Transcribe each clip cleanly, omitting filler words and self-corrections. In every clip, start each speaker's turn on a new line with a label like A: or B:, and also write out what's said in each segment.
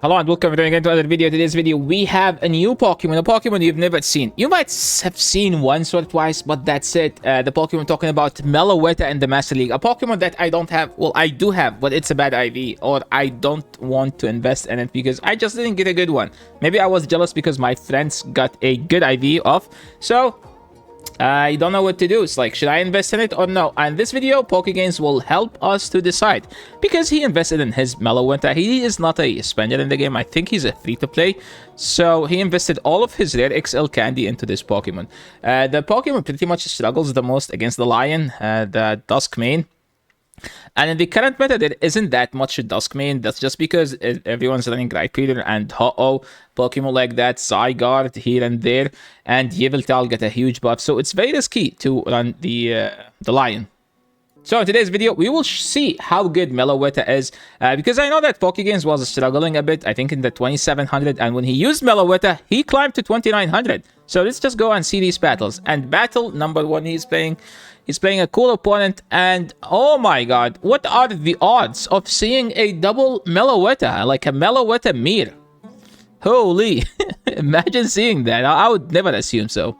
A: Hello and welcome again to another video. Today's video, we have a new Pokemon, a Pokemon you've never seen. You might have seen once or twice, but that's it. The Pokemon talking about Meloetta in the Master League. A Pokemon that I don't have. Well, I do have, but it's a bad IV. Or I don't want to invest in it because I just didn't get a good one. Maybe I was jealous because my friends got a good IV off. So I don't know what to do. It's like, should I invest in it or no? And this video, pokeGainnnsss will help us to decide. Because he invested in his Meloetta. He is not a spender in the game. I think he's a free-to-play. So he invested all of his rare XL candy into this Pokemon. The Pokemon pretty much struggles the most against the Lion, the Duskmane. And in the current meta, there isn't that much Duskmane. That's just because everyone's running Rhyperior and Pokemon like that, Zygarde here and there, and Yveltal get a huge buff. So it's very risky to run the Lion. So in today's video, we will see how good Meloetta is, because I know that pokeGainnnsss was struggling a bit, I think in the 2700, and when he used Meloetta, he climbed to 2900. So let's just go and see these battles. And battle number one, he's playing a cool opponent, and oh my god, what are the odds of seeing a double Meloetta, like a Meloetta mirror? Holy, imagine seeing that. I would never assume so.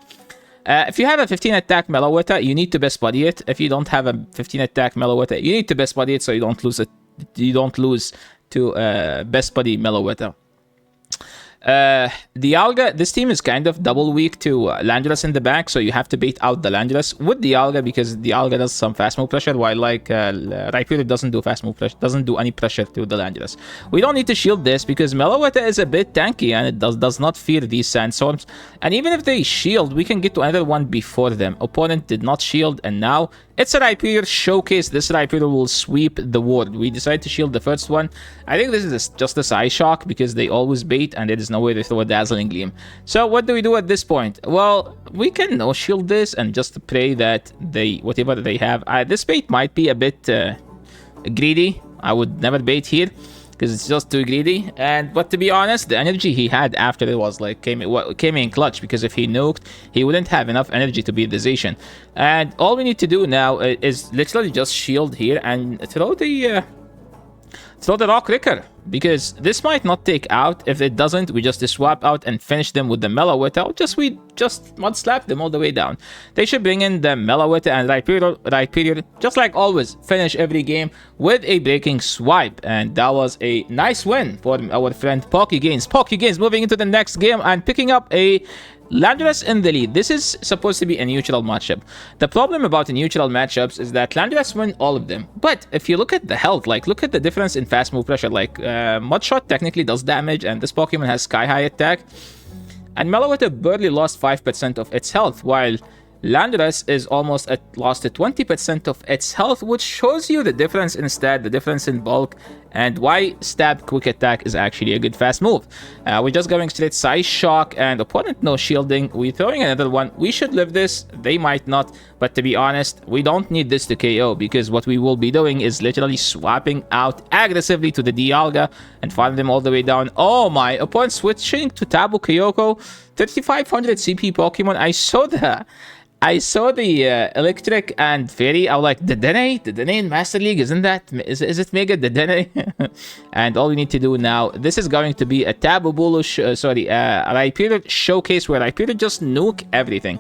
A: If you have a 15 attack Meloetta, you need to best buddy it. If you don't have a 15 attack Meloetta, you need to best buddy it so you don't lose it. You don't lose to best buddy Meloetta. Dialga, this team is kind of double weak to Landorus in the back, so you have to bait out the Landorus with Dialga because Dialga does some fast move pressure, while like Rhyperior doesn't do fast move pressure, doesn't do any pressure to the Landorus. We don't need to shield this because Meloetta is a bit tanky and it does not fear these sandstorms. And even if they shield, we can get to another one before them. Opponent did not shield, and now it's a Rhyperior showcase. This Rhyperior will sweep the ward. We decided to shield the first one. I think this is just a Psy Shock because they always bait and there is no way to throw a Dazzling Gleam. So what do we do at this point? Well, we can no shield this and just pray that they, whatever they have. This bait might be a bit greedy. I would never bait here because it's just too greedy. But to be honest, the energy he had after it was like came in clutch, because if he nuked, he wouldn't have enough energy to beat the Zacian. And all we need to do now is literally just shield here and throw the Rock Ricker, because this might not take out. If it doesn't, we just swap out and finish them with the Meloetta. We just mud slap them all the way down. They should bring in the Meloetta and Rhyperior, just like always, finish every game with a breaking swipe. And that was a nice win for our friend pokeGainnnsss. pokeGainnnsss moving into the next game and picking up a Landorus in the lead. This is supposed to be a neutral matchup. The problem about the neutral matchups is that Landorus win all of them. But if you look at the health, like look at the difference in fast move pressure. Like Mudshot technically does damage, and this Pokemon has sky high attack. And Meloetta barely lost 5% of its health, while Landorus is almost lost 20% of its health, which shows you the difference in stat, the difference in bulk, and why Stab Quick Attack is actually a good fast move. We're just going straight Psy Shock, and opponent no shielding. We're throwing another one. We should live this. They might not, but to be honest, we don't need this to KO, because what we will be doing is literally swapping out aggressively to the Dialga and farm them all the way down. Oh my, opponent switching to Tabu Kyoko, 3500 CP Pokemon. I saw the Electric and Fairy. I was like, the Dene in Master League, isn't that? Is it Mega Dene? And all we need to do now, this is going to be a Rhyperior showcase where Rhyperior just nuke everything.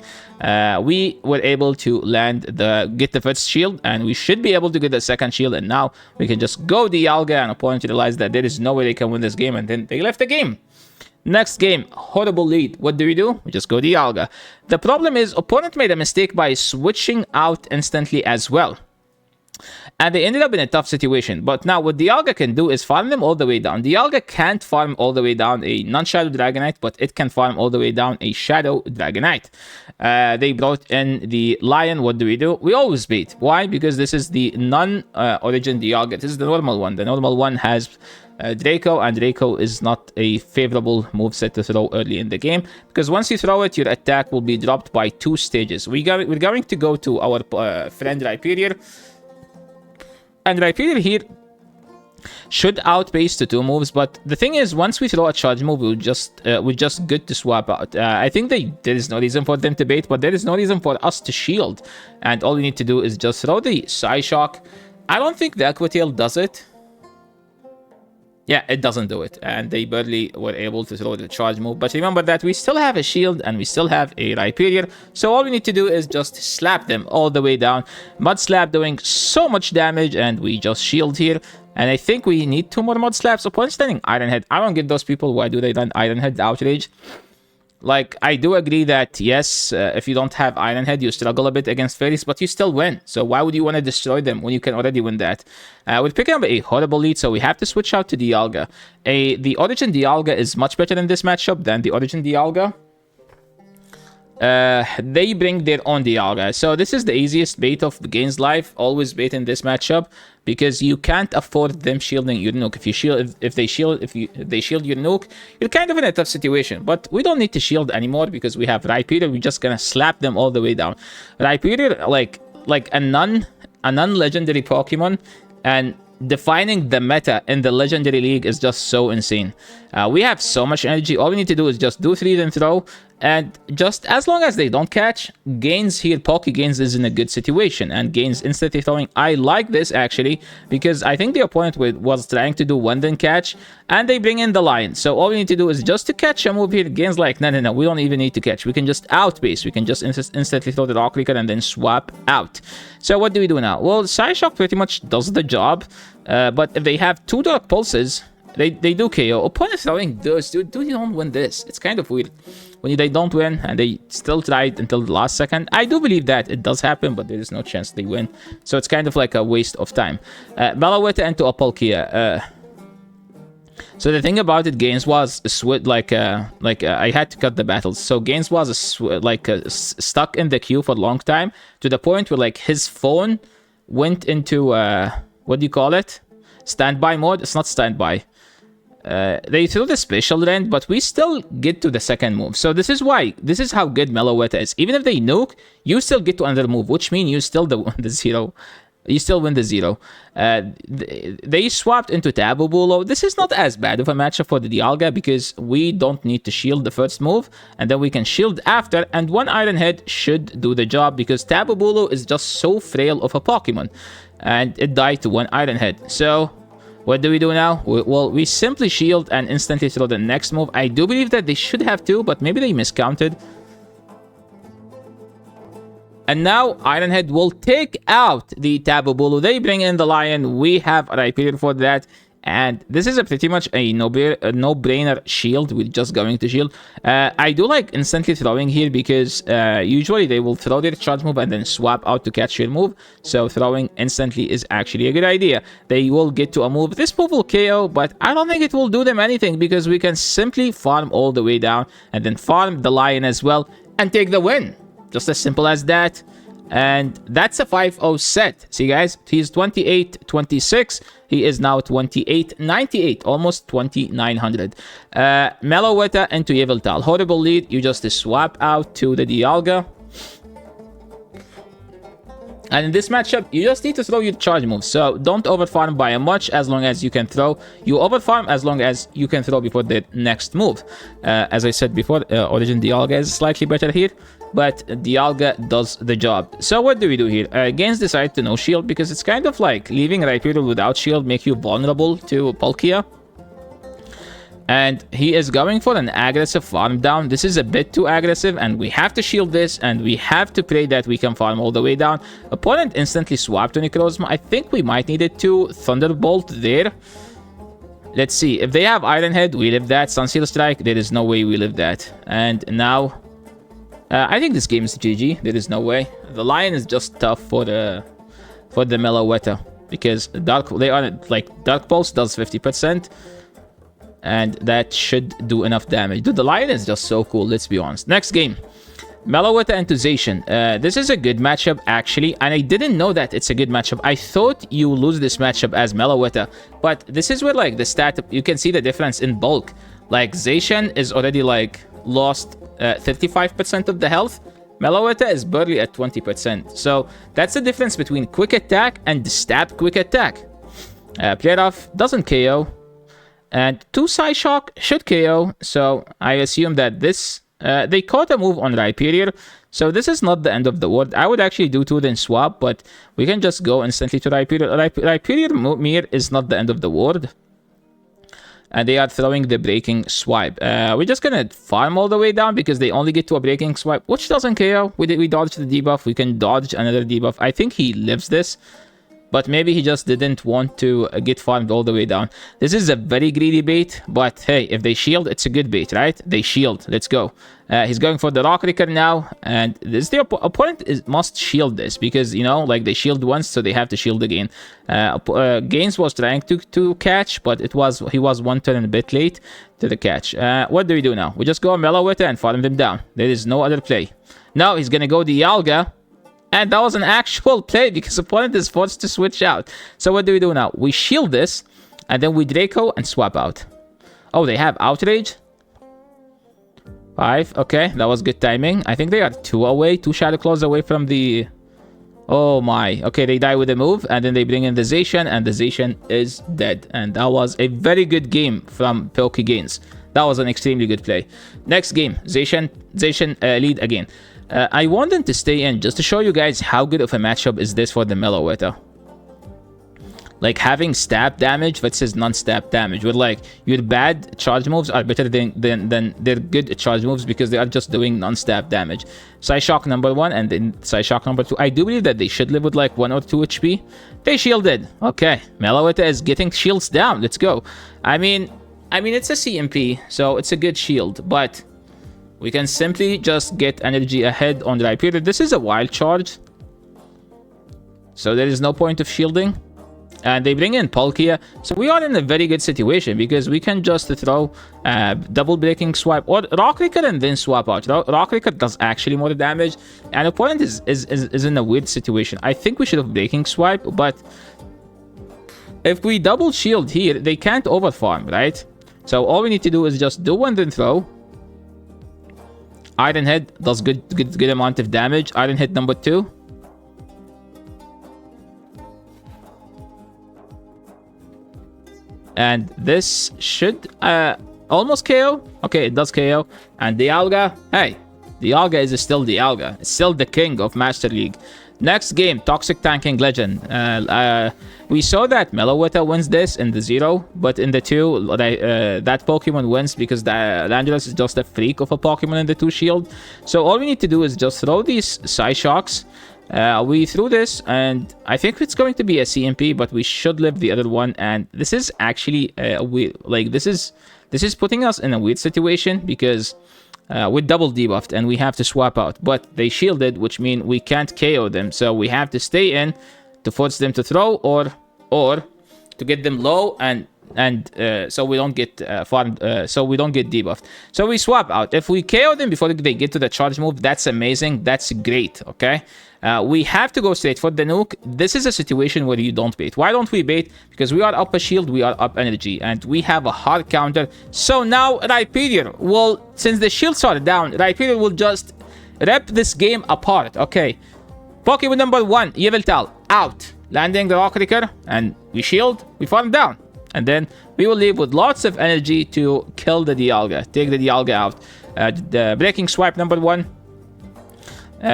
A: We were able to get the first shield, and we should be able to get the second shield, and now we can just go Dialga, and opponent realized that there is no way they can win this game, and then they left the game. Next game, horrible lead. What do? We just go Dialga. The problem is opponent made a mistake by switching out instantly as well. And they ended up in a tough situation. But now what Dialga can do is farm them all the way down. Dialga can't farm all the way down a non-Shadow Dragonite, but it can farm all the way down a Shadow Dragonite. They brought in the Lion. What do? We always bait. Why? Because this is the non-origin Dialga. This is the normal one. The normal one has Draco, and Draco is not a favorable moveset to throw early in the game, because once you throw it, your attack will be dropped by 2 stages. We're going to go to our friend Rhyperior, and Rhyperior here should outpace the 2 moves, but the thing is, once we throw a charge move, we're just good to swap out. I think there is no reason for them to bait, but there is no reason for us to shield, and all we need to do is just throw the Psy Shock. I don't think the Aqua Tail does it. Yeah, it doesn't do it, and they barely were able to throw the charge move. But remember that we still have a shield and we still have a Rhyperior, so all we need to do is just slap them all the way down. Mud Slap doing so much damage, and we just shield here. And I think we need 2 more Mud Slaps. Upon standing Iron Head, I don't get those people. Why do they run Iron Head Outrage? Like, I do agree that, yes, if you don't have Iron Head, you struggle a bit against fairies, but you still win. So why would you want to destroy them when you can already win that? We're picking up a horrible lead, so we have to switch out to Dialga. The Origin Dialga is much better in this matchup than the Origin Dialga. They bring their own Dialga. So this is the easiest bait of the game's life. Always bait in this matchup because you can't afford them shielding your nuke. If you shield, if they shield your nuke, you're kind of in a tough situation. But we don't need to shield anymore because we have Rhyperior. We're just gonna slap them all the way down. Rhyperior, like a non-legendary Pokemon, and defining the meta in the Legendary League is just so insane. We have so much energy. All we need to do is just do 3 then throw, and just as long as they don't catch, Gains here, pokeGainnnsss is in a good situation, and Gains instantly throwing. I like this actually because I think the opponent was trying to do 1 then catch, and they bring in the lion. So all we need to do is just to catch a move here. Gains like, no, we don't even need to catch. We can just outbase. We can just instantly throw the Rock Breaker and then swap out. So what do we do now? Well, Psyshock pretty much does the job, but if they have 2 Dark Pulses, they do KO. Opponent throwing those, dude, you don't win this. It's kind of weird when they don't win and they still tried until the last second. I do believe that it does happen, but there is no chance they win. So it's kind of like a waste of time. Meloetta into a Palkia. So the thing about it, Gains was I had to cut the battles. So Gains was stuck in the queue for a long time, to the point where like his phone went into what do you call it? Standby mode. It's not standby. They threw the special rend, but we still get to the second move. So this is how good Meloetta is. Even if they nuke, you still get to another move, which means you still the 0. You still win the 0. They swapped into Tabubulo. This is not as bad of a matchup for the Dialga because we don't need to shield the first move, and then we can shield after, and 1 Iron Head should do the job because Tabubulo is just so frail of a Pokemon, and it died to 1 Iron Head. So what do we do now? Well, we simply shield and instantly throw the next move. I do believe that they should have 2, but maybe they miscounted. And now Iron Head will take out the Tabubulu. They bring in the Lion. We have a Rhyperior for that. And this is pretty much a no-brainer shield. We're just going to shield. I do like instantly throwing here because usually they will throw their charge move and then swap out to catch your move. So throwing instantly is actually a good idea. They will get to a move. This move will KO, but I don't think it will do them anything because we can simply farm all the way down and then farm the Lion as well and take the win. Just as simple as that. And that's a 5-0 set. See, guys, he's 28-26. He is now 28-98, almost 2900. Meloetta into Yveltal. Horrible lead. You just swap out to the Dialga. And in this matchup, you just need to throw your charge moves. So don't overfarm by much as long as you can throw. You overfarm as long as you can throw before the next move. As I said before, Origin Dialga is slightly better here, but Dialga does the job. So what do we do here? Gains decide to no shield because it's kind of like leaving Rhyperior without shield make you vulnerable to Palkia. And he is going for an aggressive farm down. This is a bit too aggressive, and we have to shield this, and we have to pray that we can farm all the way down. Opponent instantly swapped to Necrozma. I think we might need it to Thunderbolt there. Let's see. If they have Iron Head, we live that. Sunseal Strike, there is no way we live that. And now, I think this game is GG. There is no way. The Lion is just tough for the Meloetta because Dark Pulse does 50%. And that should do enough damage. Dude, the Lion is just so cool, let's be honest. Next game. Meloetta into Zacian. This is a good matchup, actually. And I didn't know that it's a good matchup. I thought you lose this matchup as Meloetta. But this is where, like, the stat... You can see the difference in bulk. Like, Zacian is already, like, lost 35% of the health. Meloetta is barely at 20%. So, that's the difference between quick attack and stab quick attack. Play off doesn't KO. And 2 Psyshock should KO, so I assume that this... they caught a move on Rhyperior, so this is not the end of the world. I would actually do 2 then swap, but we can just go instantly to Rhyperior. Rhyperior Mir is not the end of the world. and they are throwing the breaking swipe. We're just gonna farm all the way down because they only get to a breaking swipe, which doesn't KO. We dodged the debuff. We can dodge another debuff. I think he lives this, but maybe he just didn't want to get farmed all the way down. This is a very greedy bait, but hey, if they shield, it's a good bait, right? They shield. Let's go. He's going for the Rock Ricker now, and the opponent must shield this because, you know, like they shield once, so they have to shield again. Gains was trying to catch, but he was one turn and a bit late to the catch. What do we do now? We just go Meloetta and farm him down. There is no other play. Now he's gonna go Dialga. And that was an actual play because opponent is forced to switch out. So what do we do now? We shield this, and then we Draco and swap out. Oh, they have Outrage. 5. Okay, that was good timing. I think they are 2 away, 2 Shadow Claws away from the... Oh my. Okay, they die with a move, and then they bring in the Zacian, and the Zacian is dead. And that was a very good game from pokeGainnnsss. That was an extremely good play. Next game, Zacian lead again. I want them to stay in just to show you guys how good of a matchup is this for the Meloetta. Like having stab damage versus non-stab damage. With like your bad charge moves are better than their good charge moves because they are just doing non-stab damage. Psyshock number 1 and then Psyshock number 2. I do believe that they should live with like 1 or 2 HP. They shielded. Okay, Meloetta is getting shields down. Let's go. I mean it's a CMP, so it's a good shield, but we can simply just get energy ahead on the Rhyperior. This is a wild charge, so there is no point of shielding. And they bring in Palkia, so we are in a very good situation because we can just throw double breaking swipe or Rock Ricker and then swap out. Rock Ricker does actually more damage, and opponent is in a weird situation. I think we should have breaking swipe, but if we double shield here, they can't overfarm, right? So all we need to do is just do one then throw. Iron Head does good amount of damage. Iron Head number 2. And this should almost KO. Okay, it does KO. And Dialga, hey, Dialga is still Dialga. It's still the king of Master League. Next game, Toxic Tanking Legend. We saw that Meloetta wins this in the 0, but in the 2, that Pokemon wins because the Landorus is just a freak of a Pokemon in the 2 shield. So all we need to do is just throw these Psyshocks. We threw this, and I think it's going to be a CMP, but we should live the other one. And this is actually this is putting us in a weird situation because we're double debuffed and we have to swap out, but they shielded, which means we can't KO them, so we have to stay in to force them to throw or to get them low and so we don't get farmed, so we don't get debuffed. So we swap out. If we KO them before they get to the charge move, that's amazing. That's great. Okay, we have to go straight for the nuke. This is a situation where you don't bait. Why don't we bait? Because we are up a shield, we are up energy, and we have a hard counter. So now Rhyperior will, since the shields are down, Rhyperior will just rip this game apart. Okay, Pokemon number 1, Yveltal, out. Landing the Rock Ricker, and we shield, we farm down. And then we will leave with lots of energy to kill the Dialga. Take the Dialga out. The breaking swipe number 1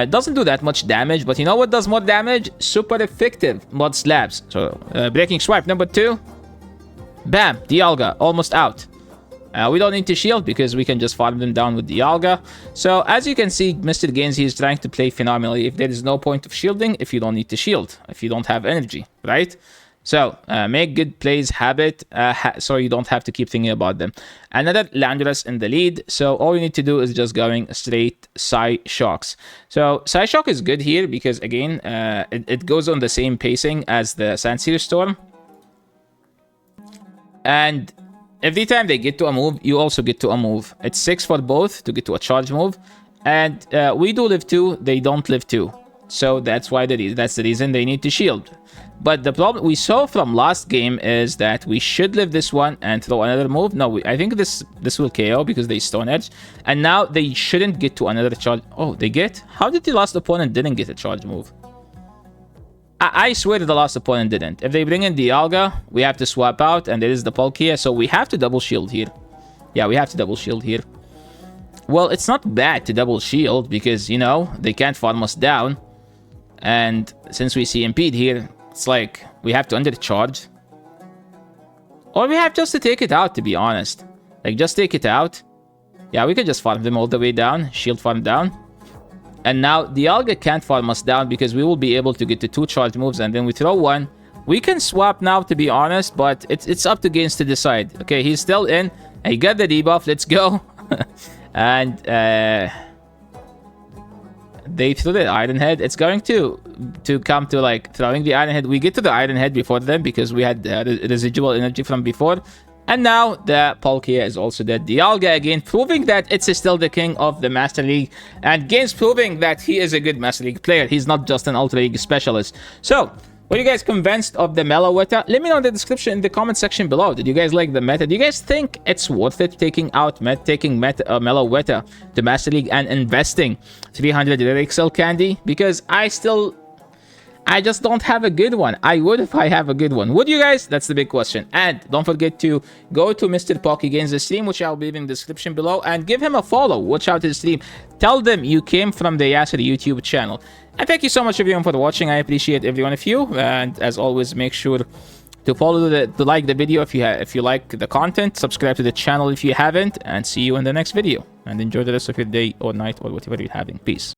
A: doesn't do that much damage, but you know what does more damage? Super effective Mud Slabs. So breaking swipe number 2. Bam, Dialga almost out. We don't need to shield because we can just farm them down with Dialga. So as you can see, Mr. Gains, he is trying to play phenomenally. If there is no point of shielding, if you don't need to shield, if you don't have energy, right? So make good plays habit, so you don't have to keep thinking about them. Another Landorus in the lead, so all you need to do is just going straight Psyshocks. So Psyshock is good here because again it goes on the same pacing as the Sandsear Storm, and every time they get to a move, you also get to a move. It's 6 for both to get to a charge move, and we do live 2, they don't live 2. So that's why that's the reason they need to shield. But the problem we saw from last game is that we should live this one and throw another move. No, I think this will KO because they Stone Edge. And now they shouldn't get to another charge. Oh, they get? How did the last opponent didn't get a charge move? I swear that the last opponent didn't. If they bring in Dialga, we have to swap out, and there is the Palkia, so we have to double shield here. Yeah, we have to double shield here. Well, it's not bad to double shield because, you know, they can't farm us down. And since we CMP'd here, it's like we have to undercharge. Or we have just to take it out, to be honest. Like, just take it out. Yeah, we can just farm them all the way down. Shield farm down. And now, Dialga can't farm us down because we will be able to get to 2 charge moves and then we throw 1. We can swap now, to be honest, but it's up to Gains to decide. Okay, he's still in. He got the debuff. Let's go. And they threw the Iron Head. It's going to come to like throwing the Iron Head. We get to the Iron Head before them because we had residual energy from before. And now the Palkia is also dead. Dialga again, proving that it's still the king of the Master League. And Gains proving that he is a good Master League player. He's not just an Ultra League specialist. So, were you guys convinced of the Meloetta? Let me know in the description in the comment section below. Did you guys like the meta? Do you guys think it's worth it taking Meloetta to Master League and investing 300 Rare XL candy? Because I just don't have a good one. I would if I have a good one. Would you guys? That's the big question. And don't forget to go to Mr. pokeGainnnsss stream, which I'll leave in the description below, and give him a follow. Watch out his stream. Tell them you came from the Yasser YouTube channel. And thank you so much everyone for watching. I appreciate every one of you. And as always, make sure to follow to like the video if you like the content. Subscribe to the channel if you haven't, and see you in the next video. And enjoy the rest of your day or night or whatever you're having. Peace.